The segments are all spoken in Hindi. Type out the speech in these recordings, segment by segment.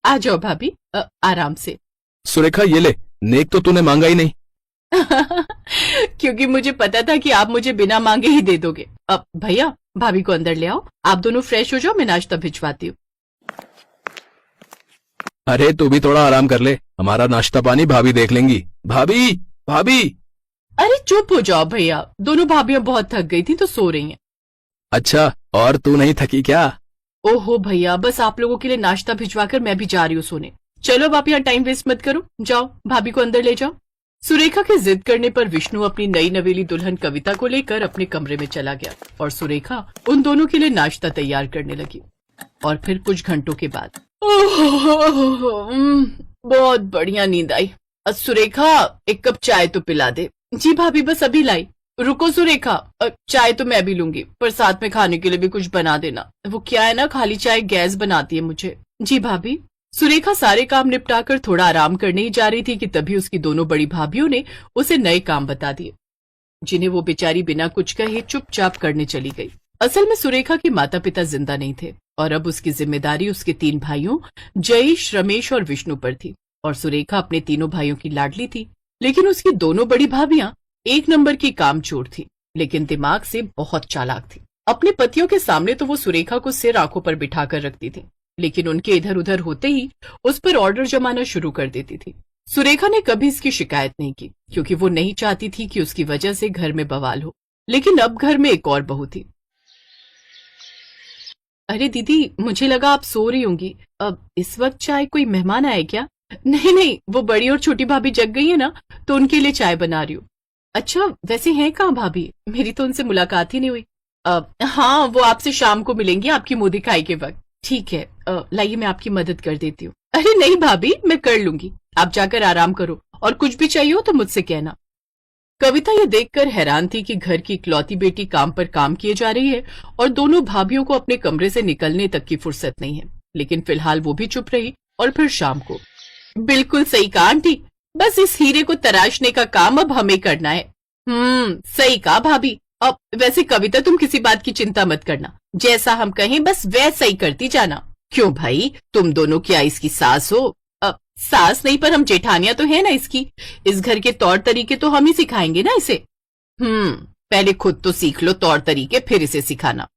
आ जाओ भाभी, आराम से। सुरेखा ये ले, नेक तो तूने मांगा ही नहीं। क्योंकि मुझे पता था कि आप मुझे बिना मांगे ही दे दोगे। अब भैया भाभी को अंदर ले आओ, आप दोनों फ्रेश हो जाओ, मैं नाश्ता भिजवाती हूँ। अरे तू भी थोड़ा आराम कर ले, हमारा नाश्ता पानी भाभी देख लेंगी। भाभी भाभी। अरे चुप हो जाओ भैया, दोनों भाभियां बहुत थक गई थी तो सो रही हैं। अच्छा, और तू नहीं थकी क्या? ओहो भैया, बस आप लोगों के लिए नाश्ता भिजवाकर मैं भी जा रही हूँ सोने। चलो अब आप यहाँ टाइम वेस्ट मत करो, जाओ भाभी को अंदर ले जाओ। सुरेखा के जिद करने पर विष्णु अपनी नई नवेली दुल्हन कविता को लेकर अपने कमरे में चला गया और सुरेखा उन दोनों के लिए नाश्ता तैयार करने लगी। और फिर कुछ घंटों के बाद बहुत बढ़िया नींद आई। सुरेखा एक कप चाय तो पिला दे। जी भाभी बस अभी लाई। रुको सुरेखा, चाय तो मैं भी लूंगी, पर साथ में खाने के लिए भी कुछ बना देना। वो क्या है ना, खाली चाय गैस बनाती है मुझे। जी भाभी। सुरेखा सारे काम निपटाकर थोड़ा आराम करने ही जा रही थी कि तभी उसकी दोनों बड़ी भाभियों ने उसे नए काम बता दिए, जिन्हें वो बेचारी बिना कुछ कहे चुपचाप करने चली गई। असल में सुरेखा के माता पिता जिंदा नहीं थे और अब उसकी जिम्मेदारी उसके 3 भाइयों जयेश, रमेश और विष्णु पर थी। और सुरेखा अपने तीनों भाइयों की लाडली थी, लेकिन उसकी दोनों बड़ी भाभियां एक नंबर की कामचोर थी, लेकिन दिमाग से बहुत चालाक थी। अपने पतियों के सामने तो वो सुरेखा को सिर आंखों पर बिठाकर रखती थी, लेकिन उनके इधर उधर होते ही उस पर ऑर्डर जमाना शुरू कर देती थी। सुरेखा ने कभी इसकी शिकायत नहीं की, क्योंकि वो नहीं चाहती थी कि उसकी वजह से घर में बवाल हो। लेकिन अब घर में एक और बहू थी। अरे दीदी, मुझे लगा आप सो रही होंगी। अब इस वक्त चाय कोई मेहमान आए क्या? नहीं नहीं, वो बड़ी और छोटी भाभी जग गई है ना, तो उनके लिए चाय बना रही हूँ। अच्छा, वैसे हैं कहाँ भाभी? मेरी तो उनसे मुलाकात ही नहीं हुई। हाँ, वो आपसे शाम को मिलेंगी आपकी मुंह दिखाई के वक्त। ठीक है, लाइए मैं आपकी मदद कर देती हूँ। अरे नहीं भाभी, मैं कर लूंगी, आप जाकर आराम करो, और कुछ भी चाहिए हो तो मुझसे कहना। कविता ये देखकर हैरान थी कि घर की इकलौती बेटी काम पर काम किए जा रही है और दोनों भाभियों को अपने कमरे से निकलने तक की फुर्सत नहीं है। लेकिन फिलहाल वो भी चुप रही और फिर शाम को। बिल्कुल सही कहा आंटी, बस इस हीरे को तराशने का काम अब हमें करना है। सही कहा भाभी। अब वैसे कविता, तुम किसी बात की चिंता मत करना, जैसा हम कहें बस वैसा ही करती जाना। क्यों भाई, तुम दोनों क्या इसकी सास हो? सास नहीं, पर हम जेठानियां तो है ना इसकी। इस घर के तौर तरीके तो हम ही सिखाएंगे ना इसे। पहले खुद तो सीख लो तौर तरीके, फिर इसे सिखाना।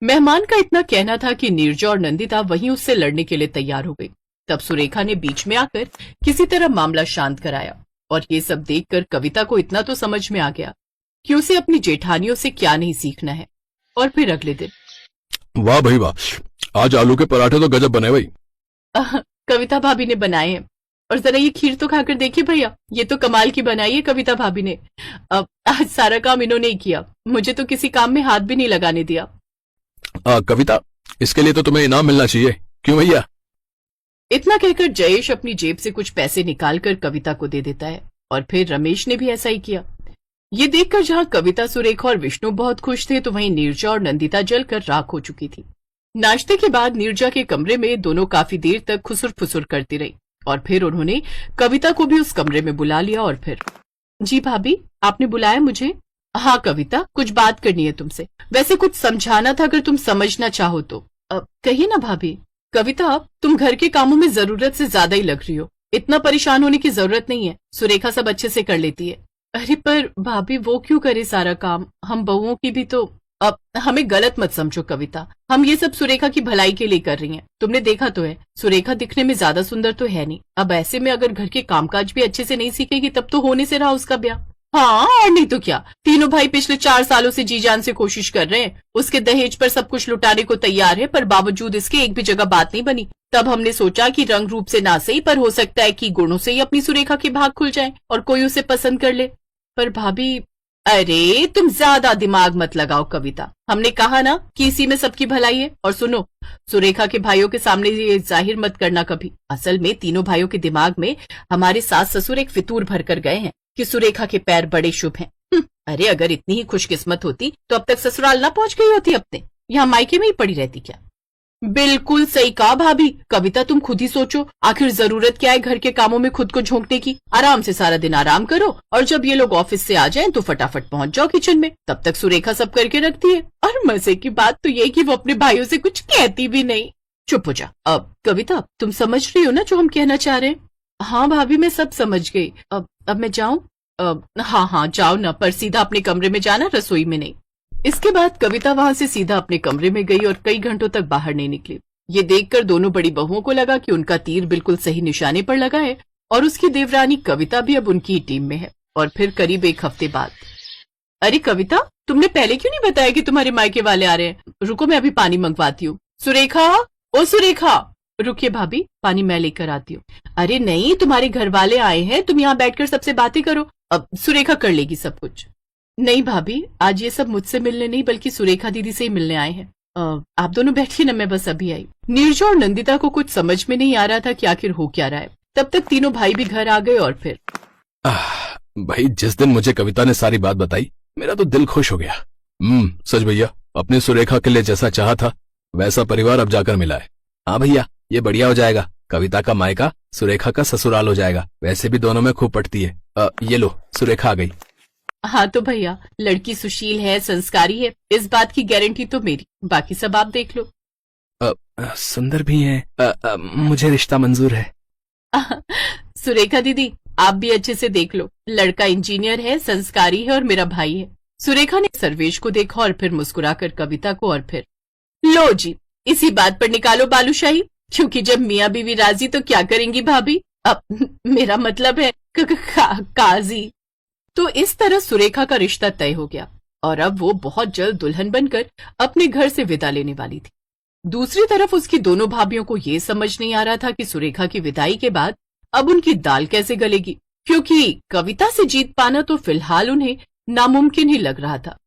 मेहमान का इतना कहना था कि नीरजा और नंदिता वहीं उससे लड़ने के लिए तैयार हो गई। तब सुरेखा ने बीच में आकर किसी तरह मामला शांत कराया, और ये सब देखकर कविता को इतना तो समझ में आ गया कि उसे अपनी जेठानियों से क्या नहीं सीखना है। और फिर अगले दिन, वाह भाई वाह, आज आलू के पराठे तो गजब बने भाई। कविता भाभी ने बनाए हैं, और जरा ये खीर तो खाकर देखिए भैया, ये तो कमाल की बनाई है कविता भाभी ने। अब आज सारा काम इन्होंने ही किया, मुझे तो किसी काम में हाथ भी नहीं लगाने दिया। कविता, इसके लिए तो तुम्हें इनाम मिलना चाहिए, क्यों भैया? इतना कहकर जयेश अपनी जेब से कुछ पैसे निकालकर कविता को दे देता है, और फिर रमेश ने भी ऐसा ही किया। ये देखकर जहां कविता, सुरेखा और विष्णु बहुत खुश थे, तो वहीं नीरजा और नंदिता जलकर राख हो चुकी थी। नाश्ते के बाद नीरजा के कमरे में दोनों काफी देर तक खुसुर फुसुर करती रही, और फिर उन्होंने कविता को भी उस कमरे में बुला लिया। और फिर, जी भाभी, आपने बुलाया मुझे? हाँ कविता, कुछ बात करनी है तुमसे, वैसे कुछ समझाना था, अगर तुम समझना चाहो तो। कहिए ना भाभी। कविता, तुम घर के कामों में जरूरत से ज्यादा ही लग रही हो, इतना परेशान होने की जरूरत नहीं है, सुरेखा सब अच्छे से कर लेती है। अरे पर भाभी, वो क्यों करे सारा काम, हम बहुओं की भी तो। अब हमें गलत मत समझो कविता, हम ये सब सुरेखा की भलाई के लिए कर रही हैं। तुमने देखा तो है, सुरेखा दिखने में ज्यादा सुंदर तो है नहीं। अब ऐसे में अगर घर के कामकाज भी अच्छे से नहीं सीखेगी तब तो होने से रहा उसका ब्याह। हाँ, और नहीं तो क्या, तीनों भाई पिछले 4 सालों से जी जान से कोशिश कर रहे हैं, उसके दहेज पर सब कुछ लुटाने को तैयार है, पर बावजूद इसके एक भी जगह बात नहीं बनी। तब हमने सोचा कि रंग रूप से ना सही, पर हो सकता है कि गुणों से ही अपनी सुरेखा के भाग खुल जाए और कोई उसे पसंद कर ले। पर भाभी, अरे तुम ज्यादा दिमाग मत लगाओ कविता, हमने कहा ना कि इसी में सबकी भलाई है। और सुनो, सुरेखा के भाइयों के सामने ये जाहिर मत करना कभी। असल में तीनों भाइयों के दिमाग में हमारे सास ससुर एक फितूर भर कर गए हैं कि सुरेखा के पैर बड़े शुभ हैं। अरे अगर इतनी ही खुशकिस्मत होती तो अब तक ससुराल ना पहुंच गई होती अपने, यहाँ मायके में ही पड़ी रहती क्या? बिल्कुल सही कहा भाभी। कविता, तुम खुद ही सोचो, आखिर जरूरत क्या है घर के कामों में खुद को झोंकने की? आराम से सारा दिन आराम करो, और जब ये लोग ऑफिस से आ जाएं तो फटाफट पहुंच जाओ किचन में, तब तक सुरेखा सब करके रखती है। और मजे की बात तो ये कि वो अपने भाइयों से कुछ कहती भी नहीं। चुप हो जा। अब कविता, तुम समझ रही हो ना जो हम कहना चाह रहे हैं? हाँ भाभी, मैं सब समझ गई। अब मैं जाऊं? हाँ हाँ जाओ ना, पर सीधा अपने कमरे में जाना, रसोई में नहीं। इसके बाद कविता वहां से सीधा अपने कमरे में गई और कई घंटों तक बाहर नहीं निकली। ये देखकर दोनों बड़ी बहुओं को लगा कि उनका तीर बिल्कुल सही निशाने पर लगा है और उसकी देवरानी कविता भी अब उनकी टीम में है। और फिर करीब एक हफ्ते बाद, अरे कविता, तुमने पहले क्यों नहीं बताया कि तुम्हारे मायके वाले आ रहे हैं? रुको, मैं अभी पानी मंगवाती हूँ। सुरेखा, ओ सुरेखा। रुकिए भाभी, पानी मैं लेकर आती हूँ। अरे नहीं, तुम्हारे घर वाले आए हैं, तुम यहाँ बैठकर सबसे बातें करो। अब सुरेखा कर लेगी सब कुछ। नहीं भाभी, आज ये सब मुझसे मिलने नहीं बल्कि सुरेखा दीदी से ही मिलने आए हैं। आप दोनों बैठिए ना, मैं बस अभी आई। नीरजा और नंदिता को कुछ समझ में नहीं आ रहा था कि आखिर हो क्या रहा है। तब तक तीनों भाई भी घर आ गए और फिर भाई, जिस दिन मुझे कविता ने सारी बात बताई, मेरा तो दिल खुश हो गया। सच भैया, अपने सुरेखा के लिए जैसा चाहा था वैसा परिवार अब जाकर मिला है। हाँ भैया, ये बढ़िया हो जाएगा। कविता का मायका सुरेखा का ससुराल हो जाएगा। वैसे भी दोनों में खूब पटती है। ये लो, सुरेखा आ गई। हाँ तो भैया, लड़की सुशील है, संस्कारी है, इस बात की गारंटी तो मेरी। बाकी सब आप देख लो। सुंदर भी है। मुझे रिश्ता मंजूर है। सुरेखा दीदी, आप भी अच्छे से देख लो। लड़का इंजीनियर है, संस्कारी है और मेरा भाई है। सुरेखा ने सर्वेश को देखा और फिर मुस्कुराकर कविता को और फिर, लो जी, इसी बात पर निकालो बालूशाही, क्योंकि जब मियाँ बीवी राजी तो क्या करेंगी भाभी? अब मेरा मतलब है काजी। तो इस तरह सुरेखा का रिश्ता तय हो गया और अब वो बहुत जल्द दुल्हन बनकर अपने घर से विदा लेने वाली थी। दूसरी तरफ उसकी दोनों भाभियों को ये समझ नहीं आ रहा था कि सुरेखा की विदाई के बाद अब उनकी दाल कैसे गलेगी, क्योंकि कविता से जीत पाना तो फिलहाल उन्हें नामुमकिन ही लग रहा था।